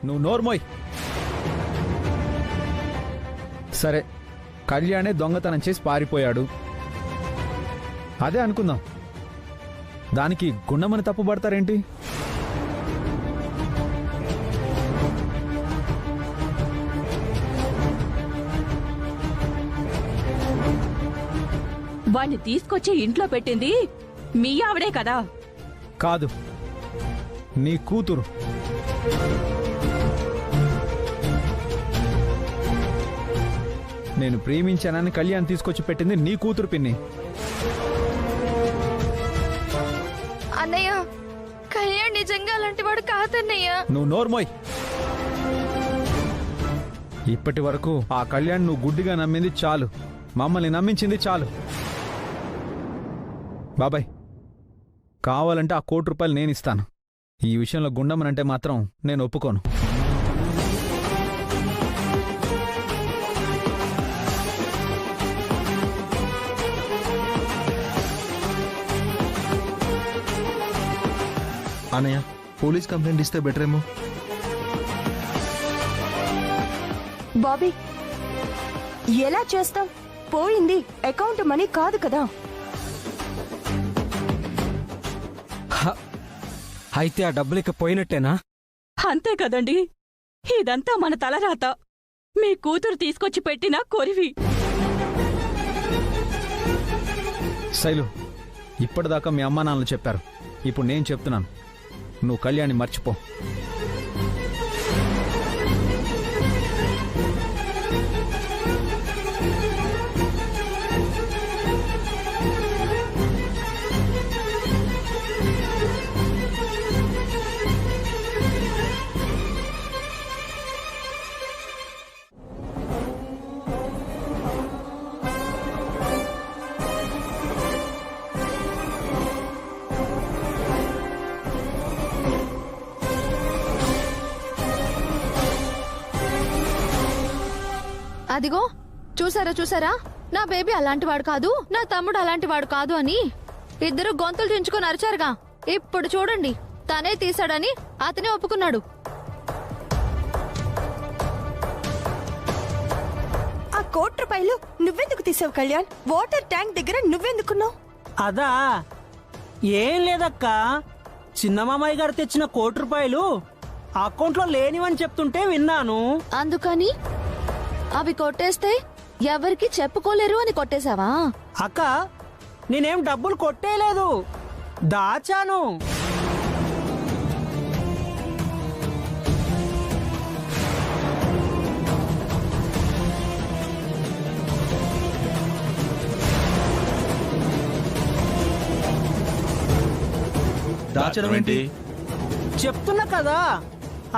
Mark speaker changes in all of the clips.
Speaker 1: నువ్వు నోర్మోయ్. సరే, కళ్యాణే దొంగతనం చేసి పారిపోయాడు అదే అనుకుందాం. దానికి గుండమని తప్పు పడతారేంటి?
Speaker 2: వాణ్ణి తీసుకొచ్చి ఇంట్లో పెట్టింది మీ ఆవిడే కదా?
Speaker 1: కాదు, నీ కూతురు. నేను ప్రేమించానని కళ్యాణ్ తీసుకొచ్చి పెట్టింది నీ కూతురు పిన్ని.
Speaker 3: అన్నయ్య, కళ్యాణ్ నిజంగా అలాంటి వాడు కాదన్నయ్య.
Speaker 1: నువ్వు నోర్మోయ్. ఇప్పటి వరకు ఆ కళ్యాణ్ నువ్వు గుడ్డిగా నమ్మింది చాలు, మమ్మల్ని నమ్మించింది చాలు. బాబాయ్, కావాలంటే ఆ ₹1,00,00,000 నేను ఇస్తాను. ఈ విషయంలో గుండమ్మనంటే మాత్రం నేను ఒప్పుకోను.
Speaker 4: అన్నయ్య, పోలీస్ కంప్లైంట్ ఇస్తే బెటర్ ఏమో.
Speaker 5: బాబీ, ఎలా చేస్తాం? పోయింది అకౌంట్ మనీ కాదు కదా.
Speaker 6: అయితే ఆ డబ్బులకి పోయినట్టేనా?
Speaker 2: అంతే కదండి, ఇదంతా మన తలరాత. మీ కూతురు తీసుకొచ్చి పెట్టిన కొరివి.
Speaker 1: శైలు, ఇప్పటిదాకా మీ అమ్మా నాన్నలు చెప్పారు, ఇప్పుడు నేను చెప్తున్నాను. నువ్వు కళ్యాణ్ని మర్చిపో.
Speaker 3: అదిగో చూసారా చూసారా, నా బేబీ అలాంటి వాడు కాదు, నా తమ్ముడు అలాంటి వాడు కాదు అని ఇద్దరు గొంతులు దించుకొని అరిచారుగా. ఇప్పుడు చూడండి, తనే తీశాడని అతనే ఒప్పుకున్నాడు.
Speaker 5: ఆ ₹1,00,00,000 నువ్వెందుకు తీసావు కళ్యాణ్? వాటర్ ట్యాంక్ దగ్గర నువ్వెందుకున్నావు?
Speaker 7: అదా, ఏం లేదక్క. చిన్న మామయ్య గారు తెచ్చిన ₹1,00,00,000 అకౌంట్లో లేనివని చెప్తుంటే విన్నాను.
Speaker 3: అందుకని అవి కొట్టేస్తే ఎవరికి చెప్పుకోలేరు అని కొట్టేశావా?
Speaker 7: అక్క, నేనేం డబ్బులు కొట్టేయలేదు, దాచాను.
Speaker 4: దాచడం ఏంటి?
Speaker 7: చెప్తున్నా కదా,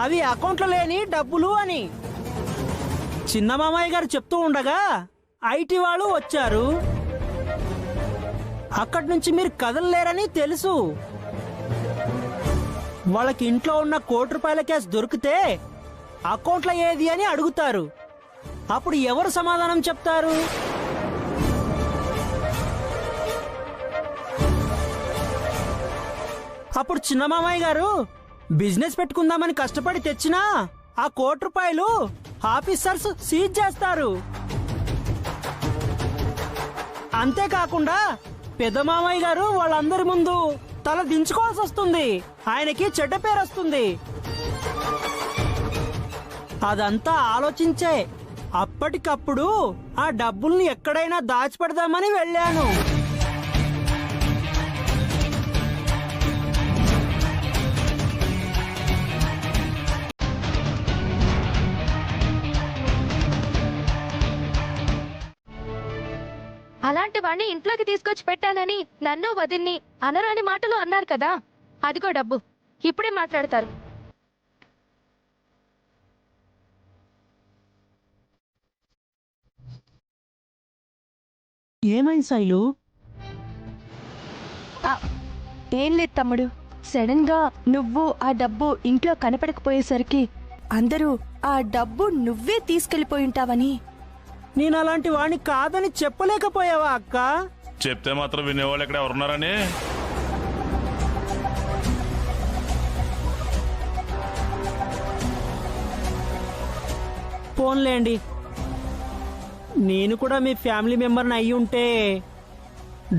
Speaker 7: అవి అకౌంట్లో లేని డబ్బులు అని. చిన్న మామయ్య గారు చెప్తూ ఉండగా ఐటీ వాళ్ళు వచ్చారు. అక్కడి నుంచి మీరు కదలలేరని తెలుసు. వాళ్ళకి ఇంట్లో ఉన్న ₹1,00,00,000 క్యాష్ దొరికితే అకౌంట్లో ఏది అని అడుగుతారు. అప్పుడు ఎవరు సమాధానం చెప్తారు? అప్పుడు చిన్న మామయ్య గారు బిజినెస్ పెట్టుకుందామని కష్టపడి తెచ్చినా ఆ ₹1,00,00,000 ఆఫీసర్స్ సీజ్ చేస్తారు. అంతేకాకుండా పెద్ద మామయ్య గారు వాళ్ళందరి ముందు తల దించుకోవాల్సి వస్తుంది. ఆయనకి చెడ్డ పేరు వస్తుంది. అదంతా ఆలోచించే అప్పటికప్పుడు ఆ డబ్బుల్ని ఎక్కడైనా దాచిపెడదామని వెళ్ళాను.
Speaker 3: అలాంటి వాణ్ణి ఇంట్లోకి తీసుకొచ్చి పెట్టానని నన్ను వదిన్ని అనరాని మాటలు అన్నారు కదా. అదిగో డబ్బు, ఇప్పుడే మాట్లాడతారు.
Speaker 7: ఏమైంది శైలు?
Speaker 5: ఏం లేదు తమ్ముడు, సడన్ గా నువ్వు ఆ డబ్బు ఇంట్లో కనపడకపోయేసరికి అందరూ ఆ డబ్బు నువ్వే తీసుకెళ్లిపోయి ఉంటావని.
Speaker 7: నేను అలాంటి వాణ్ణి కాదని చెప్పలేకపోయావా అక్క?
Speaker 8: చెప్తే మాత్రం వినేవాళ్ళు ఎక్కడ ఎవరున్నారని.
Speaker 7: పోన్లేండి, నేను కూడా మీ ఫ్యామిలీ మెంబర్ని అయి ఉంటే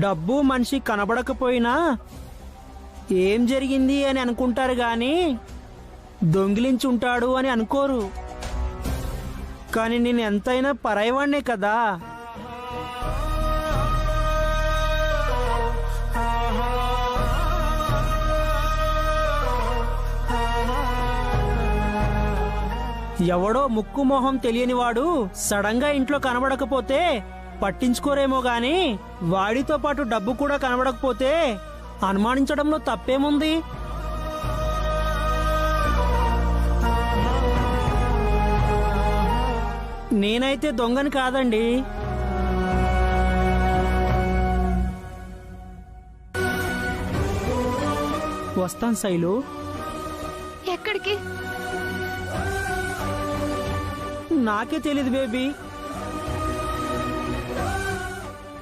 Speaker 7: డబ్బు మనిషి కనబడకపోయినా ఏం జరిగింది అని అనుకుంటారు గాని దొంగిలించి ఉంటాడు అని అనుకోరు. కానీ నేను ఎంతైనా పరాయివాణ్ణే కదా. ఎవడో ముక్కు మొహం తెలియనివాడు సడన్ గా ఇంట్లో కనబడకపోతే పట్టించుకోరేమో గాని వాడితో పాటు డబ్బు కూడా కనబడకపోతే అనుమానించడంలో తప్పేముంది? నేనైతే దొంగని కాదండి. వస్తాను శైలు.
Speaker 3: ఎక్కడికి?
Speaker 7: నాకే తెలీదు బేబీ.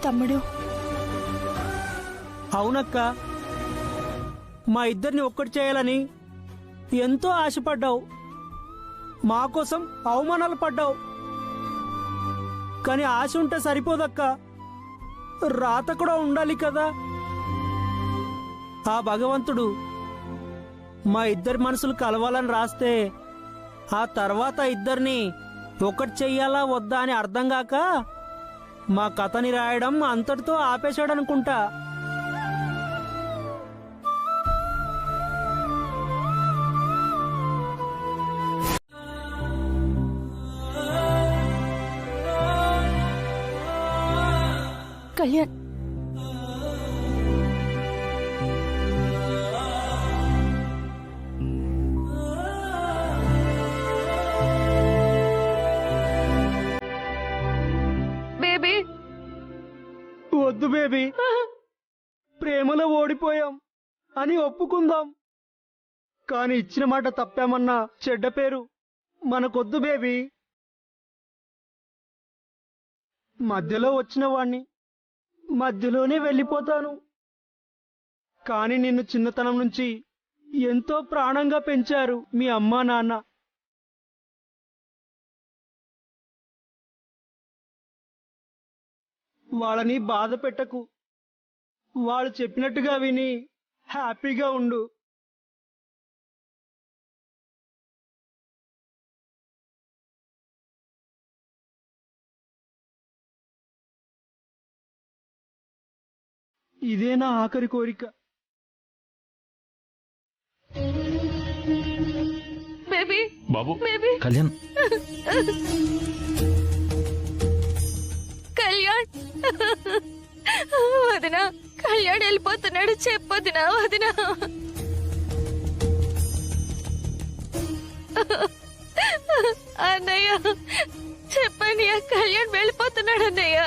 Speaker 5: తమ్ముడు,
Speaker 7: అవునక్క, మా ఇద్దరిని ఒక్కటి చేయాలని ఎంతో ఆశపడ్డావు, మా కోసం అవమానాలు పడ్డావు. కానీ ఆశ ఉంటే సరిపోదక్క, రాత కూడా ఉండాలి కదా. ఆ భగవంతుడు మా ఇద్దరి మనసులు కలవాలని రాస్తే ఆ తర్వాత ఇద్దరిని ఒకటి చెయ్యాలా వద్దా అని అర్థం కాక మా కథని రాయడం అంతటితో ఆపేశాడనుకుంటా.
Speaker 5: కళ్యాణ్,
Speaker 3: బేబీ,
Speaker 7: వద్దు బేబీ, ప్రేమలో ఓడిపోయాం అని ఒప్పుకుందాం. కాని ఇచ్చిన మాట తప్పామన్నా చెడ్డ పేరు మనకొద్దు బేబీ. మధ్యలో వచ్చిన వాణ్ణి మధ్యలోనే వెళ్ళిపోతాను. కాని నిన్ను చిన్నతనం నుంచి ఎంతో ప్రాణంగా పెంచారు మీ అమ్మా నాన్న. వాళ్ళని బాధ పెట్టకు, వాళ్ళు చెప్పినట్టుగా విని హ్యాపీగా ఉండు. ఇదే నా ఆఖరి కోరిక.
Speaker 3: బేబీ,
Speaker 8: బాబు
Speaker 3: బేబీ.
Speaker 1: కళ్యాణ్,
Speaker 3: కళ్యాణ్, వదినా, కళ్యాణ్ వెళ్ళిపోతున్నాడు. చెప్పొదినా, వదినా. అన్నయ్య చెప్పన్నయ్య, కళ్యాణ్ వెళ్ళిపోతున్నాడు అన్నయ్య.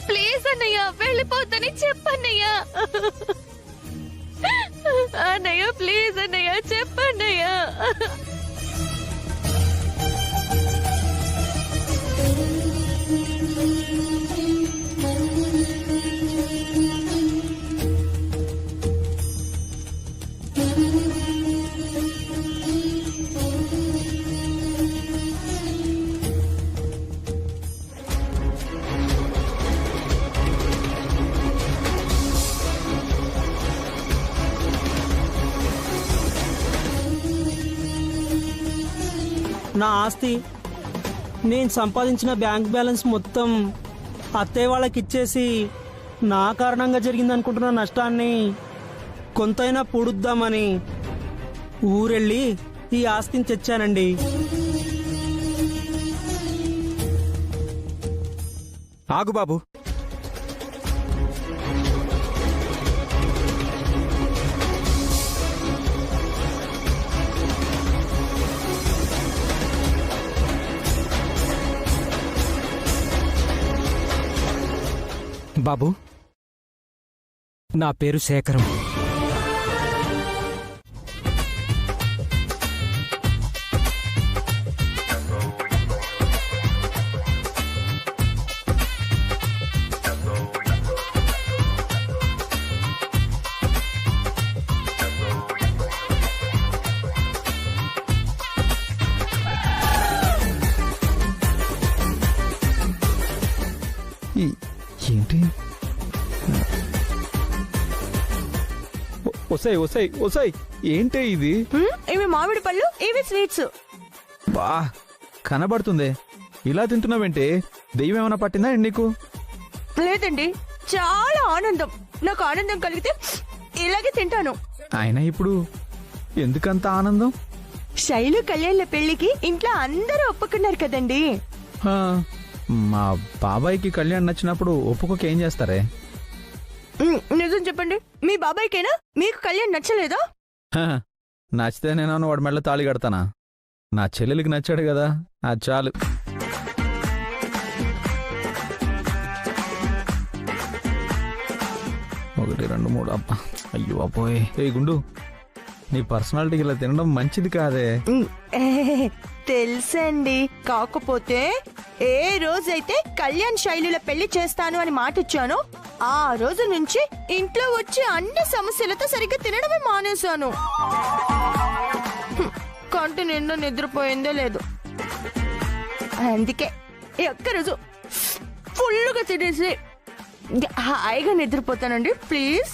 Speaker 3: ప్లీజ్ అన్నయ్య, వెళ్ళిపోద్దని చెప్పన్నయ్య. అన్నయ్య ప్లీజ్ అన్నయ్య, చెప్పన్నయ్య.
Speaker 7: నా ఆస్తి, నేను సంపాదించిన బ్యాంక్ బ్యాలెన్స్ మొత్తం అత్తయ్య వాళ్ళకి ఇచ్చేసి నా కారణంగా జరిగిందనుకుంటున్న నష్టాన్ని కొంతైనా పూడుద్దామని ఊరెళ్ళి ఈ ఆస్తిని తెచ్చానండి.
Speaker 6: ఆగు బాబు. బాబు, నా పేరు శేఖరం.
Speaker 1: ఏంటి ఒసై ఒసై ఒసై ఏంటే ఇది?
Speaker 5: ఇవి మామిడి పళ్ళు, ఇవి స్వీట్స్.
Speaker 1: బా కనబడుతుందే, ఇలా తింటున్నావేంటే? దెయ్యం ఏమైనా పట్టిందా ఏంటి నీకు?
Speaker 5: లేదండి, చాలా ఆనందం. నాకు ఆనందం కలిగితే ఇలాగే తింటాను.
Speaker 1: అయినా ఇప్పుడు ఎందుకంత ఆనందం?
Speaker 5: శైలు కళ్యాణ్ల పెళ్లికి ఇంట్లో అందరూ ఒప్పుకున్నారు కదండి.
Speaker 1: హా, మా బాబాయ్కి కళ్యాణ్ నచ్చినప్పుడు ఒప్పుకోక ఏం చేస్తారే?
Speaker 5: నిజం చెప్పండి, మీ బాబాయ్కైనా మీకు కళ్యాణ్ నచ్చలేదా?
Speaker 1: హా, నచ్చితే నేను వాడి మెళ్ళ తాళి కడతానా? నా చెల్లెలికి నచ్చాడు కదా, అది చాలు. ఒకటి రెండు మూడు, అబ్బా అయ్యో అబ్బోయ్. ఏ గుండు, నీ పర్సనాలిటీకి ఇలా తినడం మంచిది కాదే.
Speaker 5: తెలుసండి, కాకపోతే ఏ రోజైతే కళ్యాణ్ శైలుల పెళ్లి చేస్తాను అని మాటిచ్చానో ఆ రోజు నుంచి ఇంట్లో వచ్చి అన్ని సమస్యలతో సరిగ్గా తినడమే మానేశాను. కంటి నిండా నిద్రపోయిందో లేదు. అందుకే ఒక్కరోజు ఫుల్గా తినేసి హాయిగా నిద్రపోతానండి. ప్లీజ్.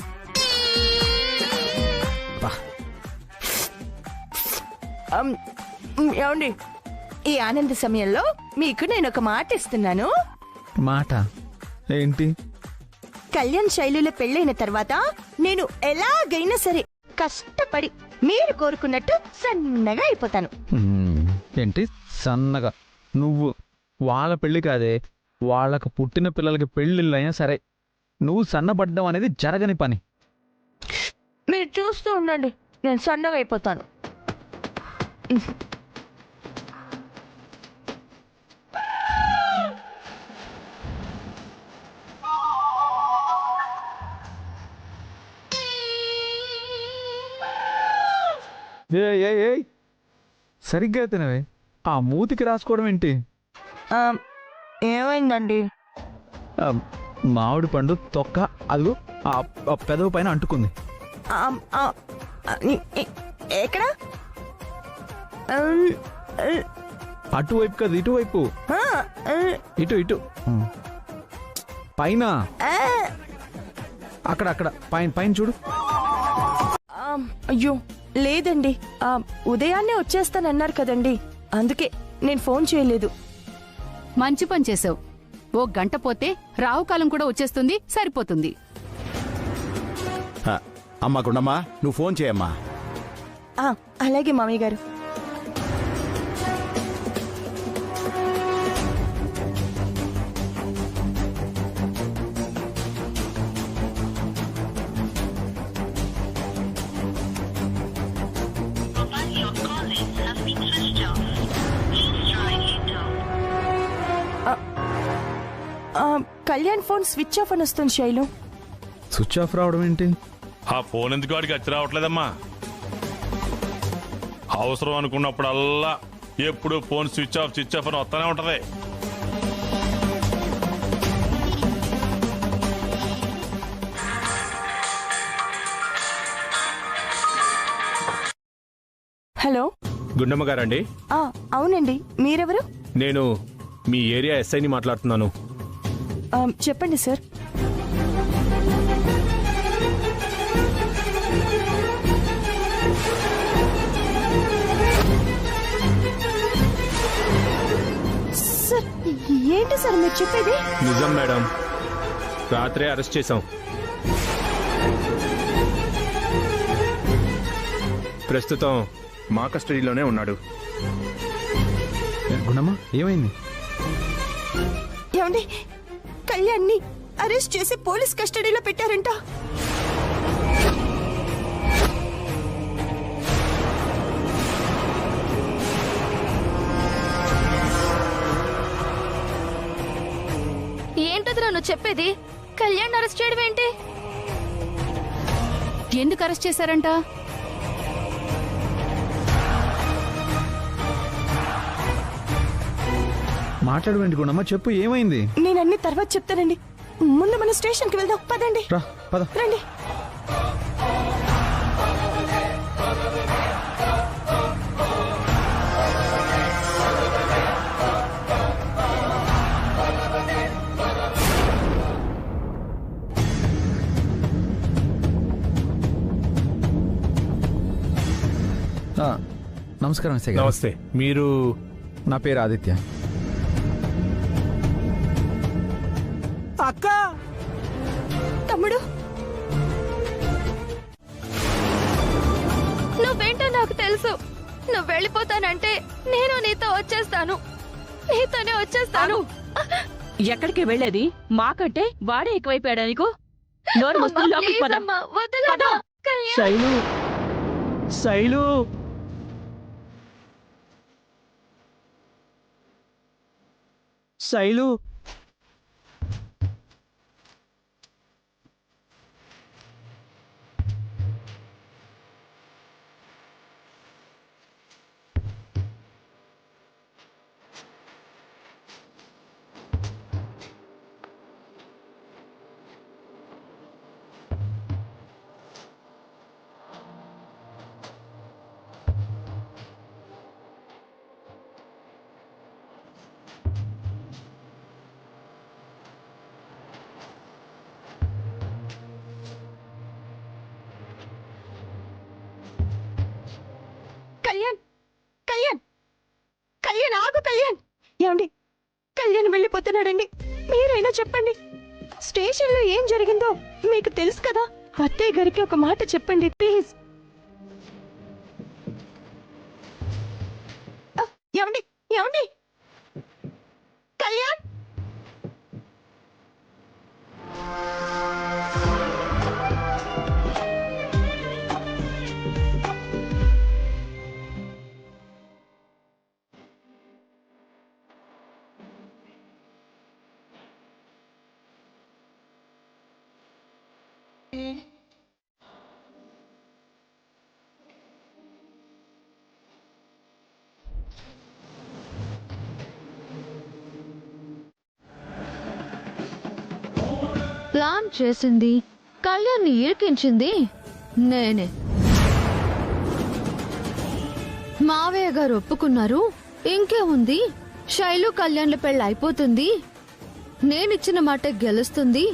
Speaker 5: ఏమండి, ఈ ఆనంద సమయంలో మీకు నేను ఒక మాట ఇస్తున్నాను.
Speaker 1: మాట ఏంటి?
Speaker 5: కళ్యాణ్ శైలుల పెళ్ళైన తర్వాత నేను ఎలాగైనా సరే కష్టపడి మీరు కోరుకున్నట్టు సన్నగా అయిపోతాను.
Speaker 1: ఏంటి సన్నగా? నువ్వు వాళ్ళ పెళ్లి కాదే, వాళ్ళకు పుట్టిన పిల్లలకి పెళ్ళిళ్ళైనా సరే నువ్వు సన్నబడ్డం అనేది జరగని పని.
Speaker 5: మీరు చూస్తూ ఉండండి, నేను సన్నగా అయిపోతాను.
Speaker 1: సరిగ్గా తినవే, ఆ మూతికి రాసుకోవడం ఏంటి?
Speaker 5: ఏమైందండి?
Speaker 1: మామిడి పండు తొక్క అదిగో ఆ పెదవు పైన అంటుకుంది.
Speaker 5: ఎక్కడ?
Speaker 1: అటువైపు కదా, ఇటువైపు. ఇటు ఇటు పైన, అక్కడ అక్కడ పైన పైన చూడు.
Speaker 5: అయ్యో లేదండి, ఉదయాన్నే వచ్చేస్తానన్నారు కదండి, అందుకే నేను ఫోన్ చేయలేదు.
Speaker 2: మంచి పని చేసావు. ఓ గంట పోతే రావుకాలం కూడా వచ్చేస్తుంది, సరిపోతుంది.
Speaker 9: అమ్మా గుండమ్మా, నువ్వు ఫోన్ చేయమ్మా.
Speaker 5: అలాగే మామయ్య గారు. కళ్యాణ్ ఫోన్ స్విచ్ ఆఫ్ అని వస్తుంది శైలు.
Speaker 1: స్విచ్ ఆఫ్ రావడం ఏంటి?
Speaker 8: ఆ ఫోన్ ఎందుకు వాడికి వచ్చి రావట్లేదమ్మా? అవసరం అనుకున్నప్పుడల్లా ఎప్పుడు ఫోన్ స్విచ్ ఆఫ్ అని వస్తానే ఉంటది.
Speaker 5: హలో,
Speaker 9: గుండమ్మ గారండి?
Speaker 5: అవునండి, మీరెవరు?
Speaker 9: నేను మీ ఏరియా ఎస్ఐని మాట్లాడుతున్నాను.
Speaker 5: చెప్పండి సార్. సార్ ఏంటి సార్ మీరు చెప్పేది?
Speaker 9: నిజం మేడం, రాత్రే అరెస్ట్ చేశాం. ప్రస్తుతం మా కస్టడీలోనే ఉన్నాడు.
Speaker 1: గుణమ్మా ఏమైంది?
Speaker 5: ఏమండి, కళ్యాణ్ని అరెస్ట్ చేసి పోలీస్ కస్టడీలో పెట్టారంట.
Speaker 3: ఏంటది నువ్వు చెప్పేది? కళ్యాణ్ అరెస్ట్ చేయడం ఏంటి?
Speaker 2: ఎందుకు అరెస్ట్ చేశారంట?
Speaker 1: మాట్లాడవేంటి గుణమ్మ, చెప్పు ఏమైంది?
Speaker 5: నేను అన్ని తర్వాత చెప్తానండి, ముందు మన స్టేషన్కి వెళ్దాం. పదండి.
Speaker 1: రా పద.
Speaker 5: రండి.
Speaker 1: నమస్కారం ఎస్ఐ గారు.
Speaker 9: నమస్తే. మీరు?
Speaker 1: నా పేరు ఆదిత్య.
Speaker 7: అక్క
Speaker 5: తమ్ముడు,
Speaker 3: నువ్వేంటో నాకు తెలుసు. నువ్వు వెళ్ళిపోతానంటే నేను నీతో వచ్చేస్తాను. నీతోనే వచ్చేస్తాను.
Speaker 2: ఎక్కడికి వెళ్ళేది? మాకంటే వాడే ఎక్కువైపోయాడా నీకు? నోరు మూసుకుని లోపలికి పద.
Speaker 3: అమ్మా, వదలమ్మా. కళ్యాణ్.
Speaker 7: శైలు శైలు శైలు
Speaker 5: కళ్యాణ్, కళ్యాణ్, కళ్యాణ్ ఆగు. కళ్యాణ్, ఏమండి? కళ్యాణ్ వెళ్ళిపోతున్నాడండి. మీరైనా చెప్పండి, స్టేషన్లో ఏం జరిగిందో మీకు తెలుసు కదా. అత్తయ్య గారికి ఒక మాట చెప్పండి ప్లీజ్. ఏమండి? ఏమండి? కళ్యాణ్,
Speaker 3: ప్లాన్ చేసింది, కళ్యాణ్ని ఇరికించింది నేనే. మావయ్య గారు ఒప్పుకున్నారు. ఇంకేముంది, శైలు కళ్యాణ్ల పెళ్ళి అయిపోతుంది. నేనిచ్చిన మాట గెలుస్తుంది.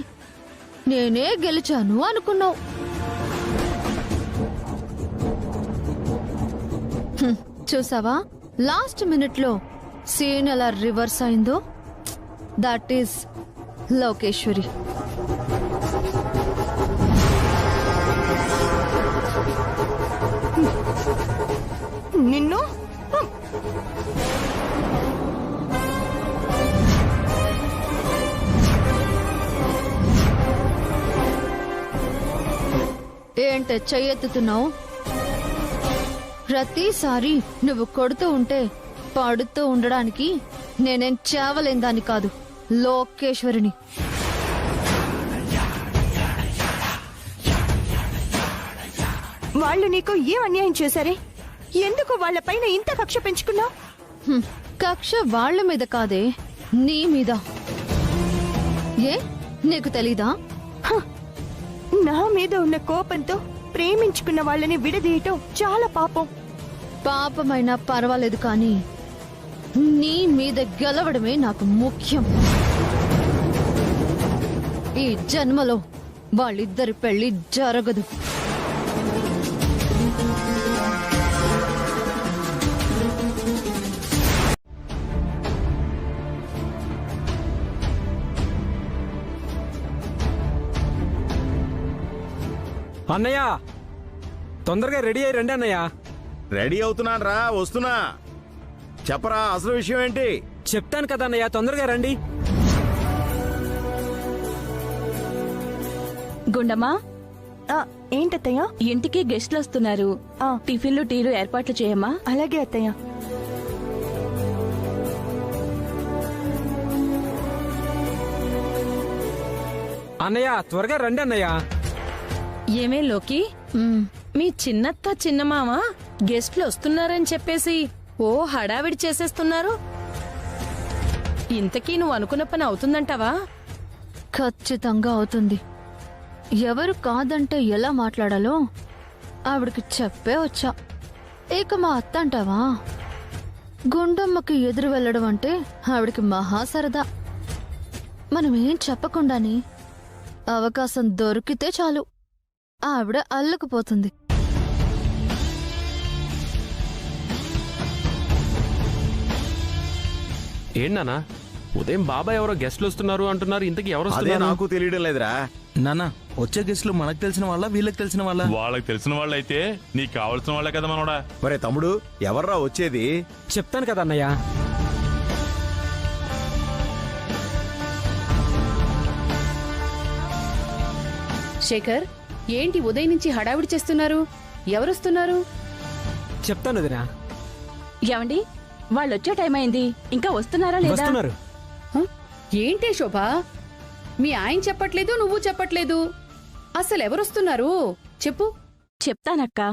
Speaker 3: నేనే గెలిచాను అనుకున్నావు. చూసావా, లాస్ట్ మినిట్ లో సీన్ ఎలా రివర్స్ అయిందో. That is Lokeshwari.
Speaker 5: నిన్ను
Speaker 3: ఏంటే చెయ్యెత్తుతున్నావు? ప్రతిసారి నువ్వు కొడుతూ ఉంటే పడుతూ ఉండడానికి నేనేం చావలేని దాన్ని కాదు, లోకేశ్వరిని.
Speaker 5: వాళ్ళు నీకు ఏం అన్యాయం చేశారే? ఎందుకు వాళ్ళపైన ఇంత కక్ష పెంచుకున్నావు?
Speaker 3: కక్ష వాళ్ళ మీద కాదే, నీ మీద. ఏ నీకు తెలీదా?
Speaker 5: నా మీద ఉన్న కోపంతో ప్రేమించుకున్న వాళ్ళని విడదీయటం చాలా పాపం.
Speaker 3: పాపమైనా పర్వాలేదు కానీ నీ మీద గెలవడమే నాకు ముఖ్యం. ఈ జన్మలో వాళ్ళిద్దరి పెళ్లి జరగదు.
Speaker 6: అన్నయ్య, తొందరగా రెడీ అయ్యి రండి అన్నయ్య.
Speaker 10: రెడీ అవుతున్నాను రా, వస్తున్నా. చెప్పరా, అసలు విషయం ఏంటి?
Speaker 6: చెప్తాను కదా అన్నయ్య, తొందరగా రండి.
Speaker 2: గుండమ్మా,
Speaker 5: ఏంటత్తయ్య?
Speaker 2: ఇంటికి గెస్ట్లు వస్తున్నారు. టిఫిన్లు టీలు ఏర్పాట్లు చేయమ్మా.
Speaker 5: అలాగే అత్తయ్య.
Speaker 6: అన్నయ్య త్వరగా రండి అన్నయ్య.
Speaker 11: ఏమే లోకి, మీ చిన్నత్త చిన్నమామ గెస్ట్లు వస్తున్నారని చెప్పేసి ఓ హడావిడి చేసేస్తున్నారు. ఇంతకీ నువ్వు అనుకున్న పని అవుతుందంటావా?
Speaker 3: ఖచ్చితంగా అవుతుంది. ఎవరు కాదంటే ఎలా మాట్లాడాలో ఆవిడకి చెప్పే వచ్చా. ఇక మా అత్త అంటావా, గుండమ్మకి ఎదురు వెళ్ళడం అంటే ఆవిడకి మహా సరదా. మనమేం చెప్పకుండానే అవకాశం దొరికితే చాలు ఆవిడ అల్లుకుపోతుంది.
Speaker 12: ఏంటన్నా ఉదయం బాబాయ్ ఎవరో గెస్ట్లు వస్తున్నారు అంటున్నారు, ఇంతకీ ఎవరు
Speaker 10: అదే
Speaker 12: వస్తున్నారు?
Speaker 10: నాకు తెలియడం లేదురా.
Speaker 4: నాన్న వచ్చే గెస్ట్లు మనకు తెలిసిన వాళ్ళ వీళ్ళకి తెలిసిన వాళ్ళ?
Speaker 8: వాళ్ళకి తెలిసిన వాళ్ళు అయితే నీకు కావాల్సిన వాళ్ళే కదా మనోడా.
Speaker 10: మరే తమ్ముడు ఎవర్రా వచ్చేది?
Speaker 6: చెప్తాను కదా అన్నయ్య.
Speaker 11: శేఖర్, ఏంటి ఉదయం నుంచి హడావిడి చేస్తున్నారు? ఎవరొస్తున్నారు?
Speaker 6: చెప్తాను వదినా.
Speaker 2: ఏమండి, వాళ్ళొచ్చే టైం అయింది, ఇంకా వస్తున్నారా లేదా?
Speaker 6: వస్తున్నారు.
Speaker 11: హ? ఏంటే శోభ, మీ ఆయన చెప్పట్లేదు, నువ్వు చెప్పట్లేదు. అసలు ఎవరొస్తున్నారు చెప్పు.
Speaker 2: చెప్తానక్కా.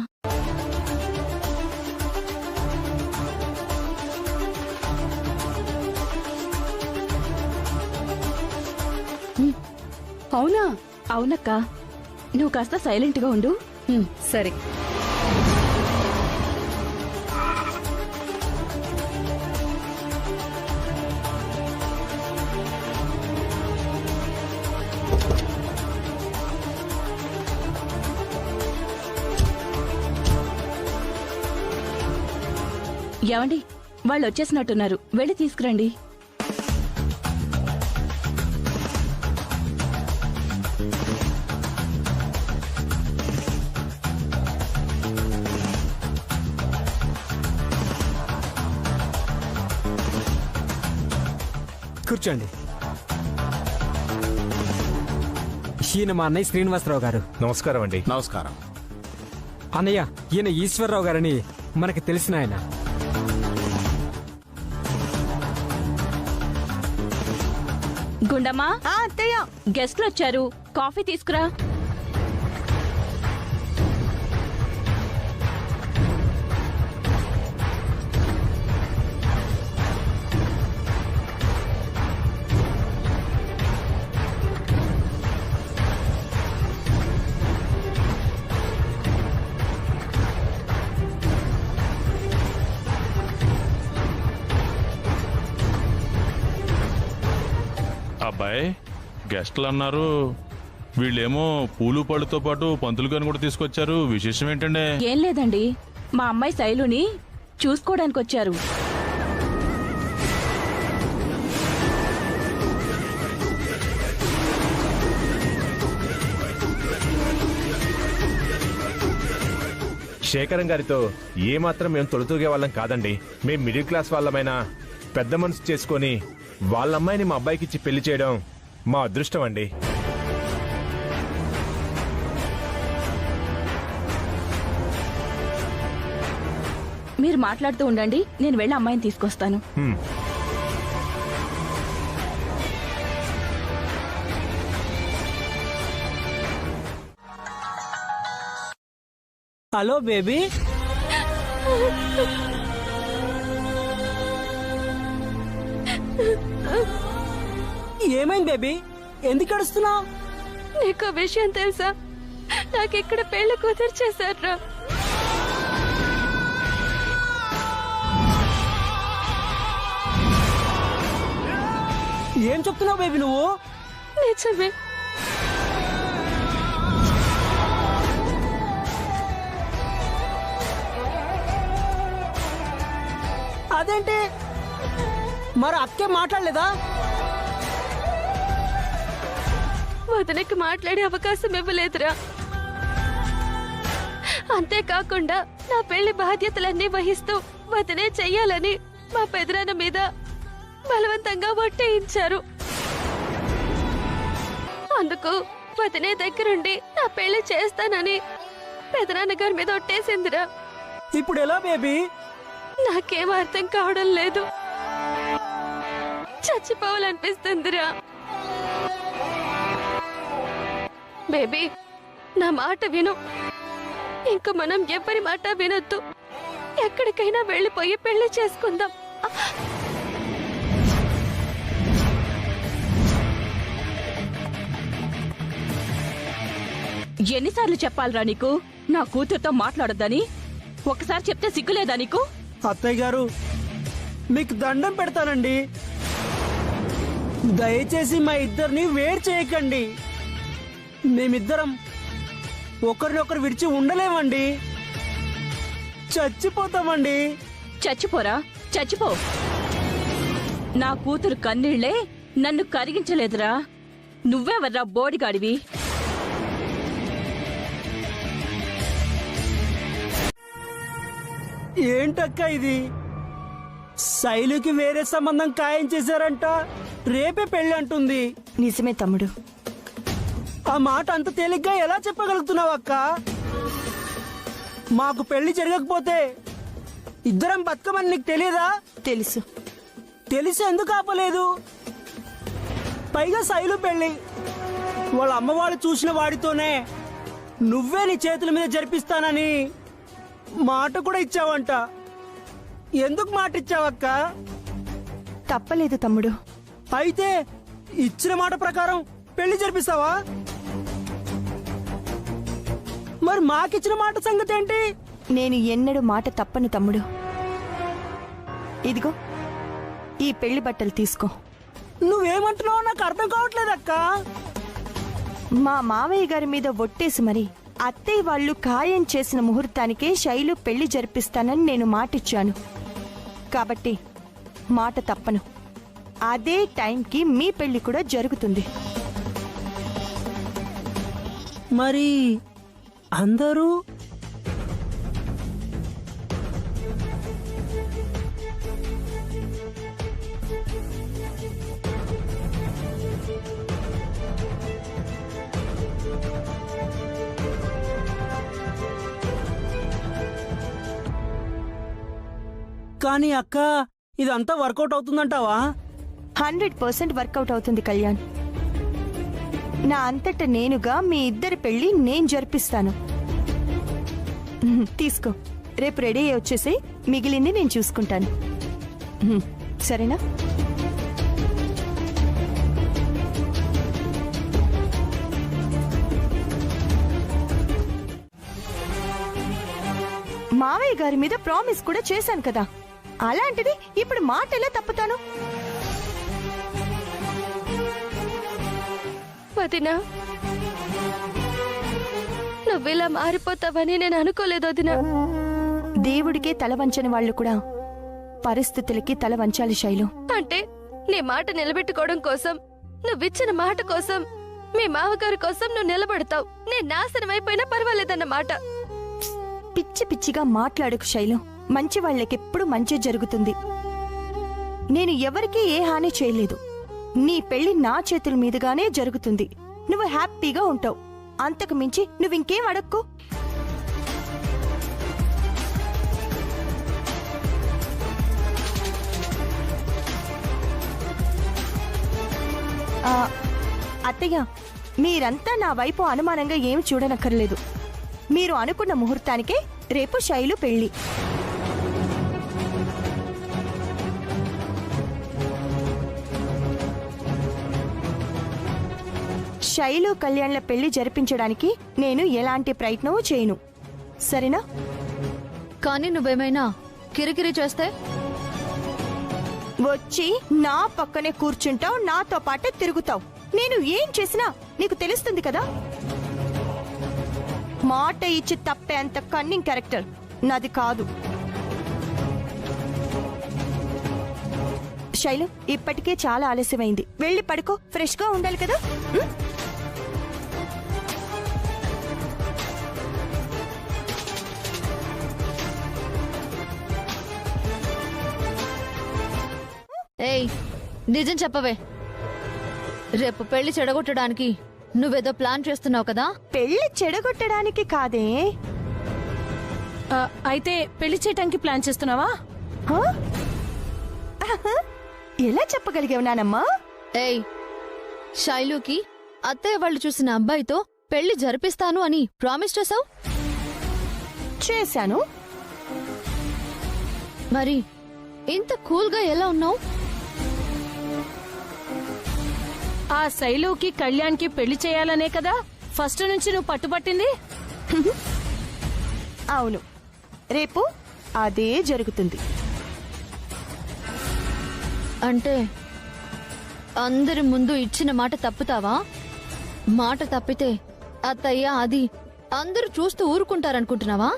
Speaker 11: అవునా?
Speaker 2: అవునక్కా, నువ్వు కాస్త సైలెంట్గా ఉండు.
Speaker 11: సరే.
Speaker 2: ఏమండి, వాళ్ళు వచ్చేసినట్టున్నారు, వెళ్ళి తీసుకురండి.
Speaker 6: కూర్చోండి. ఈయన మా అన్నయ్య శ్రీనివాసరావు గారు.
Speaker 9: నమస్కారం అండి.
Speaker 10: నమస్కారం
Speaker 6: అన్నయ్య, ఈయన ఈశ్వరరావు గారని మనకి తెలిసిన ఆయన.
Speaker 2: గుండమ్మా,
Speaker 5: అత్తయ్య,
Speaker 2: గెస్ట్లు వచ్చారు, కాఫీ తీసుకురా.
Speaker 8: అబ్బాయి గెస్ట్లు అన్నారు, వీళ్ళేమో పూలు పళ్ళుతో పాటు పంతులు గారిని కూడా తీసుకొచ్చారు. విశేషం ఏంటండి?
Speaker 2: ఏం లేదండి, మా అమ్మాయి శైలుని చూసుకోవడానికి వచ్చారు.
Speaker 9: శేఖరం గారితో ఏమాత్రం మేము తొలతూగే వాళ్ళం కాదండి. మేము మిడిల్ క్లాస్ వాళ్ళమైనా పెద్ద మనసు చేసుకొని వాళ్ళ అమ్మాయిని మా అబ్బాయికి ఇచ్చి పెళ్లి చేయడం మా అదృష్టం అండి.
Speaker 2: మీరు మాట్లాడుతూ ఉండండి, నేను వెళ్ళి అమ్మాయిని తీసుకొస్తాను.
Speaker 7: Hello baby. ఏమైంది బేబీ, ఎందుకు అడుస్తున్నావు?
Speaker 5: నీకు విషయం తెలుసా? నాకు ఇక్కడ పెళ్లి కూతురు చేశారా?
Speaker 7: ఏం చెప్తున్నావు బేబీ నువ్వు?
Speaker 5: నిజమే.
Speaker 7: అదేంటి, మరి అక్కే మాట్లాడలేదా?
Speaker 5: వదినకి మాట్లాడే అవకాశం ఇవ్వలేదురా. అంతేకాకుండా నా పెళ్లి బాధ్యతలన్నీ వహిస్తూ వదినే చెయ్యాలని మా పెదనాన్న మీద బలవంతంగా ఒట్టేయించారు. అందుకు వదినే దగ్గరుండి నా పెళ్లి చేస్తానని పెదనాన్న గారి మీద ఒట్టేసిందిరా.
Speaker 7: ఇప్పుడు ఎలా బేబీ?
Speaker 5: నాకేం అర్థం కావడం లేదు. చచ్చిపోవాలనిపిస్తుందిరా. బేబీ, నా మాట విను. ఇంక మనం ఎవరి మాట వినొద్దు. ఎక్కడికైనా వెళ్ళిపోయి పెళ్లి చేసుకుందాం.
Speaker 2: ఎన్నిసార్లు చెప్పాలరా నీకు నా కూతురుతో మాట్లాడొద్దని? ఒకసారి చెప్తే సిగ్గులేదా నీకు?
Speaker 7: అత్తయ్య గారు, మీకు దండం పెడతానండి, దయచేసి మా ఇద్దరిని వేరు చేయకండి. మేమిద్దరం ఒకరినొకరు విడిచి ఉండలేమండి, చచ్చిపోతామండి.
Speaker 2: చచ్చిపోరా, చచ్చిపో. నా కూతురు కన్నీళ్లే నన్ను కరిగించలేదురా. నువ్వెవర్రా బోడిగాడివి?
Speaker 7: ఏంటక్క ఇది? శైలుకి వేరే సంబంధం ఖాయం చేశారంట, రేపే పెళ్లి అంటుంది.
Speaker 5: నిజమే తమ్ముడు.
Speaker 7: ఆ మాట అంత తేలిగ్గా ఎలా చెప్పగలుగుతున్నావు అక్క? మాకు పెళ్లి జరగకపోతే ఇద్దరం బతుకమని నీకు తెలియదా?
Speaker 5: తెలుసు.
Speaker 7: తెలిసి ఎందుకు ఆపలేదు? పైగా శైలు పెళ్లి వాళ్ళ అమ్మవాళ్ళు చూసిన వాడితోనే నువ్వే నీ చేతుల మీద జరిపిస్తానని మాట కూడా ఇచ్చావంట. ఎందుకు మాట ఇచ్చావక్క?
Speaker 5: తప్పలేదు తమ్ముడు.
Speaker 7: అయితే ఇచ్చిన మాట ప్రకారం పెళ్లి జరిపిస్తావా? మరి మాకిచ్చిన మాట సంగతి ఏంటి?
Speaker 5: నేను ఎన్నడూ మాట తప్పను తమ్ముడు. ఇదిగో ఈ పెళ్లి బట్టలు తీసుకో.
Speaker 7: నువ్వేమంటున్నావో నాకు అర్థం కావట్లేదక్క.
Speaker 5: మా మావయ్య గారి మీద ఒట్టేసి మరి అత్తయ్య వాళ్ళు ఖాయం చేసిన ముహూర్తానికే శైలు పెళ్లి జరిపిస్తానని నేను మాటిచ్చాను. కాబట్టి మాట తప్పను. అదే టైంకి మీ పెళ్లి కూడా జరుగుతుంది.
Speaker 7: మరి అందరూ కానీ అక్క, ఇదంతా వర్కౌట్ అవుతుందంటావా?
Speaker 5: 100% వర్కౌట్ అవుతుంది కళ్యాణ్. నా అంతట నేనుగా మీ ఇద్దరి పెళ్లి నేను జరిపిస్తాను. తీసుకో, రేపు రెడీ అయ్యి వచ్చేసి మిగిలింది నేను చూసుకుంటాను. సరేనా? మావయ్య గారి మీద ప్రామిస్ కూడా చేశాను కదా, అలాంటిది ఇప్పుడు మాట ఎలా తప్పుతాను?
Speaker 3: వదినా, నువ్విలా మారిపోతావని నేను అనుకోలేదు వదినా. దేవుడికే తల వంచని వాళ్ళు కూడా పరిస్థితులకి తల వంచాలి శైలు. అంటే నీ మాట నిలబెట్టుకోవడం కోసం, నువ్విచ్చిన మాట కోసం, మీ మావగారి కోసం నువ్వు నిలబడతావు. నేను నాశనం అయిపోయినా పర్వాలేదన్నమాట. పిచ్చి పిచ్చిగా మాట్లాడకు శైలు. మంచి వాళ్ళకెప్పుడు మంచి జరుగుతుంది. నేను ఎవరికీ ఏ హాని చేయలేదు. నీ పెళ్లి నా చేతుల మీదుగానే జరుగుతుంది. నువ్వు హ్యాపీగా ఉంటావు. అంతకు మించి నువ్వింకేం అడక్కు. అత్తయ్య, మీరంతా నా వైపు అనుమానంగా ఏమి చూడనక్కర్లేదు. మీరు అనుకున్న ముహూర్తానికే రేపు శైలు పెళ్లి. శైలు కళ్యాణ్ల పెళ్లి జరిపించడానికి నేను ఎలాంటి ప్రయత్నమూ చేయను, సరేనా? కానీ నువ్వేమైనా కిరికిరి చేస్తే వచ్చి నా పక్కనే కూర్చుంటావు, నాతో పాటే తిరుగుతావు. నేను ఏం చేసినా నీకు తెలుస్తుంది కదా. మాట ఇచ్చి తప్పే అంత కన్నింగ్ క్యారెక్టర్ నాది కాదు. శైలు, ఇప్పటికే చాలా ఆలస్యమైంది. వెళ్ళి పడుకో, ఫ్రెష్ గా ఉండాలి కదా. ఏయ్, నిజం చెప్పవే. రేపు పెళ్లి చెడగొట్టడానికి నువ్వేదో ప్లాన్ చేస్తున్నావు కదా? పెళ్లి చెడగొట్టడానికి కాదే.
Speaker 2: అయితే పెళ్లి చేయటానికి ప్లాన్ చేస్తున్నావా?
Speaker 5: ఎలా చెప్పగలిగావు నానమ్మా?
Speaker 3: ఏయ్, శైలుకి అత్తయ్య వాళ్ళు చూసిన అబ్బాయితో పెళ్లి జరిపిస్తాను అని ప్రామిస్ చేసావు.
Speaker 5: చేశాను.
Speaker 3: మరి ఇంత కూల్గా ఎలా ఉన్నావు?
Speaker 2: ఆ శైలుకి కళ్యాణ్కి పెళ్లి చేయాలనే కదా ఫస్ట్ నుంచి నువ్వు పట్టుబట్టింది.
Speaker 5: అవును, రేపు అదే జరుగుతుంది.
Speaker 3: అంటే అందరి ముందు ఇచ్చిన మాట తప్పుతావా? మాట తప్పితే అత్తయ్య అది అందరూ చూస్తూ ఊరుకుంటారనుకుంటున్నావా?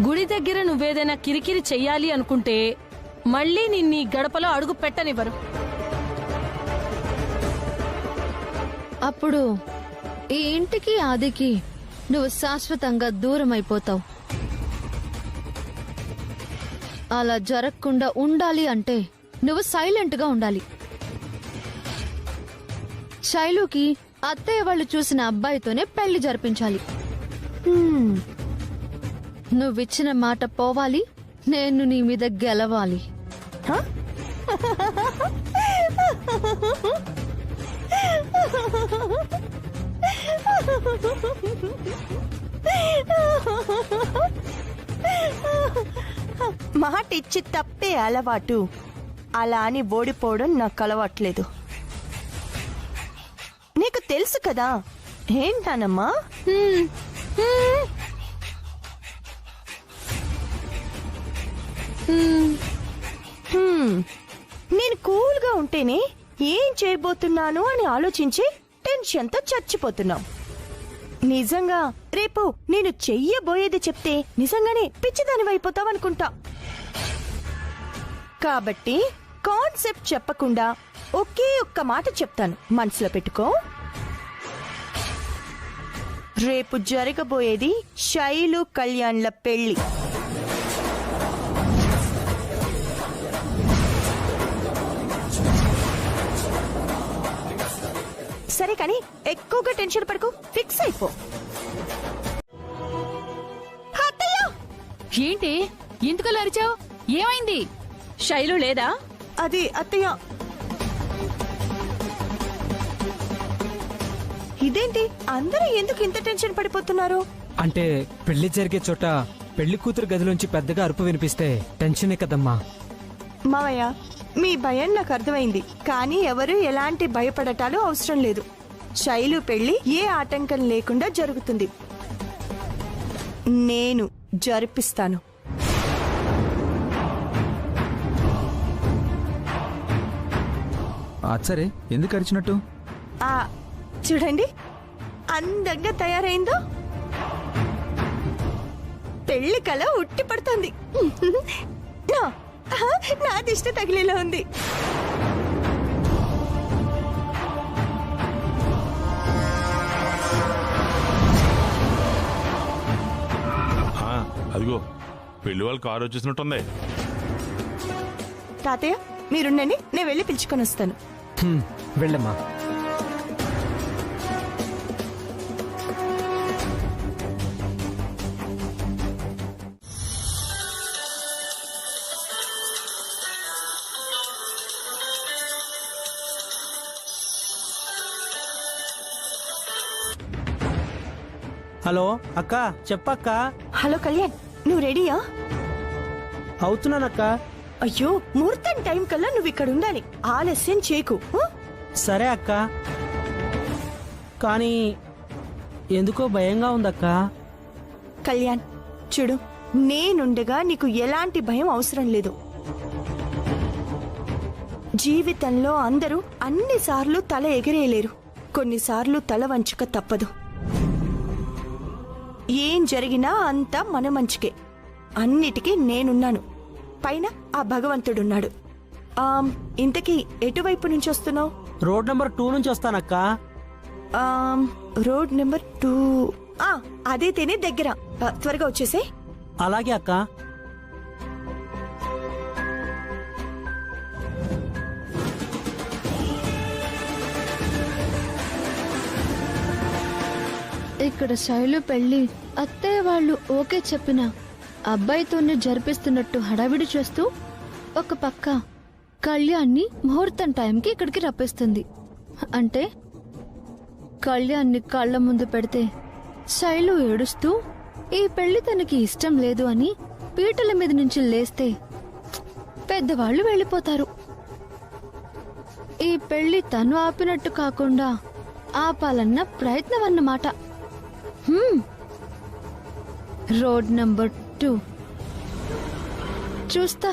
Speaker 5: గుడి దగ్గర నువ్వేదైనా కిరికిరి చెయ్యాలి అనుకుంటే మళ్ళీ నిన్నీ గడపలో అడుగు పెట్టనివ్వరు.
Speaker 3: అప్పుడు ఈ ఇంటికి ఆదికి నువ్వు శాశ్వతంగా దూరం అయిపోతావు. అలా జరగకుండా ఉండాలి అంటే నువ్వు సైలెంట్ గా ఉండాలి. శైలుకి అత్తయ్య వాళ్ళు చూసిన అబ్బాయితోనే పెళ్లి జరిపించాలి. నువ్విచ్చిన మాట పోవాలి, నేను నీ మీద గెలవాలి.
Speaker 5: మాట ఇచ్చి తప్పే అలవాటు, అలా అని ఓడిపోవడం నాకు అలవాట్లేదు. నీకు తెలుసు కదా ఏంటానమ్మా. నేను కూల్గా ఉంటేనే ఏం చేయబోతున్నాను అని ఆలోచించి టెన్షన్తో చచ్చిపోతున్నావు. నిజంగా రేపు నేను చెయ్యబోయేది చెప్తే నిజంగానే పిచ్చిదాని అయిపోతావనుకుంటా. కాబట్టి కాన్సెప్ట్ చెప్పకుండా ఒకే ఒక్క మాట చెప్తాను, మనసులో పెట్టుకో. రేపు జరగబోయేది శైలు కళ్యాణ్ల పెళ్లి. సరే కానీ ఎక్కువగా టెన్షన్ పడకు, ఫిక్స్ అయిపో.
Speaker 11: ఏంటి ఎందుకలా అరిచావు? ఏమైంది?
Speaker 2: శైలు లేదా?
Speaker 5: అది అత్తయ్య. ఇదేంటి అందరూ ఎందుకు ఇంత టెన్షన్ పడిపోతున్నారు?
Speaker 6: అంటే పెళ్లి జరిగే చోట పెళ్లి కూతురు గదిలోంచి పెద్దగా అరుపు వినిపిస్తే టెన్షనే కదమ్మా.
Speaker 5: మావయ్య, మీ భయం నాకు అర్థమైంది, కానీ ఎవరు ఎలాంటి భయపడటాలు అవసరం లేదు. శైలు పెళ్లి ఏ ఆటంకం లేకుండా జరుగుతుంది. నేను జరిపిస్తాను.
Speaker 1: సరే, ఎందుకు అరిచినట్టు?
Speaker 5: చూడండి అందంగా తయారైందో. పెళ్లి కళ ఉట్టి పడుతుంది. నా దిష్టి తగిలేలా ఉంది.
Speaker 8: అదిగో పెళ్లి వాళ్ళ కారు వచ్చేసినట్టుంది.
Speaker 5: తాతయ్య మీరుండండి, నేను వెళ్ళి పిలుచుకొని వస్తాను.
Speaker 6: వెళ్ళమ్మా.
Speaker 7: హలో అక్క, చెప్పక్క.
Speaker 5: హలో కళ్యాణ్, నువ్వు రెడీయా?
Speaker 7: అవుతున్నానక్క.
Speaker 5: అయ్యో, ముహూర్తం టైం కల్లా నువ్వు ఇక్కడ ఉండాలి, ఆలస్యం చేయకు.
Speaker 7: సరే అక్క, కానీ ఎందుకో భయంగా ఉందక్క.
Speaker 5: కళ్యాణ్ చూడు, నేనుండగా నీకు ఎలాంటి భయం అవసరం లేదు. జీవితంలో అందరూ అన్నిసార్లు తల ఎగిరేయలేరు, కొన్నిసార్లు తల వంచుక తప్పదు. ఏం జరిగినా అంతా మన మంచికే. అన్నిటికీ నేనున్నాను, పైన ఆ భగవంతుడున్నాడు. ఇంతకీ ఎటువైపు నుంచి వస్తున్నావు?
Speaker 7: రోడ్ నెంబర్ 2 నుంచి వస్తానక్క.
Speaker 5: రోడ్ నెంబర్ 2 అదే తేనే దగ్గర. త్వరగా వచ్చేసే.
Speaker 7: అలాగే అక్క.
Speaker 3: ఇక్కడ శైలు పెళ్లి అత్తయ్య వాళ్ళు ఓకే చెప్పిన అబ్బాయితోనే జరిపిస్తున్నట్టు హడావిడి చేస్తూ ఒక పక్క కళ్యాణ్ని ముహూర్తం టైంకి ఇక్కడికి రప్పిస్తుంది. అంటే కళ్యాణ్ని కళ్ళ ముందు పెడితే శైలు ఏడుస్తూ ఈ పెళ్లి తనకి ఇష్టం లేదు అని పీటల మీద నుంచి లేస్తే పెద్దవాళ్లు వెళ్ళిపోతారు. ఈ పెళ్లి తను ఆపినట్టు కాకుండా ఆపాలన్న ప్రయత్నం అన్నమాట. రోడ్ నంబర్ 2 చూస్తా.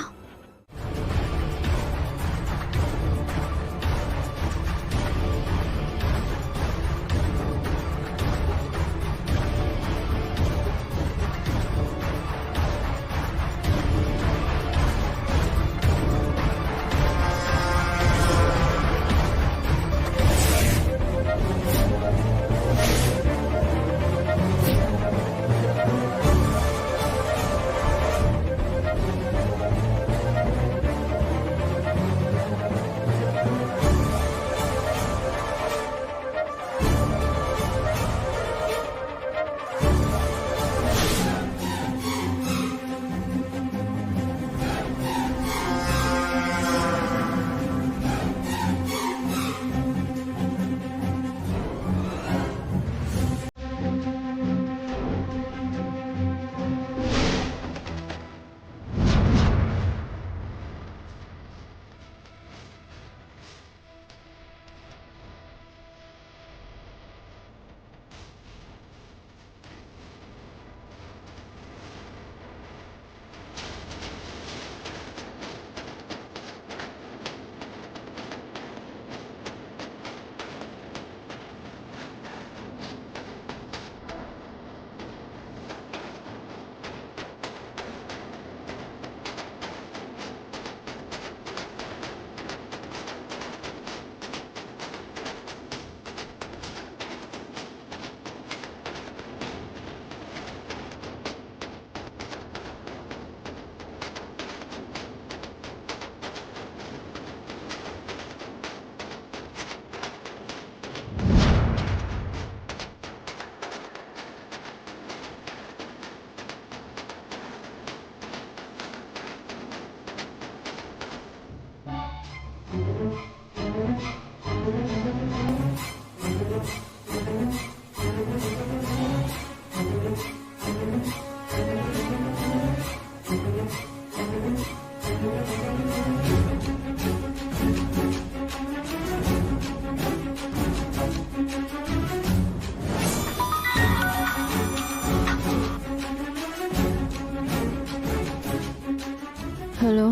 Speaker 3: హలో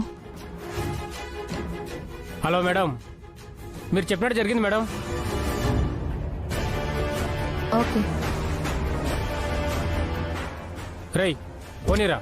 Speaker 6: హలో మేడం, మీరు చెప్పినట్టు జరిగింది మేడం.
Speaker 3: ఓకే
Speaker 6: రేయ్ పోనీరా.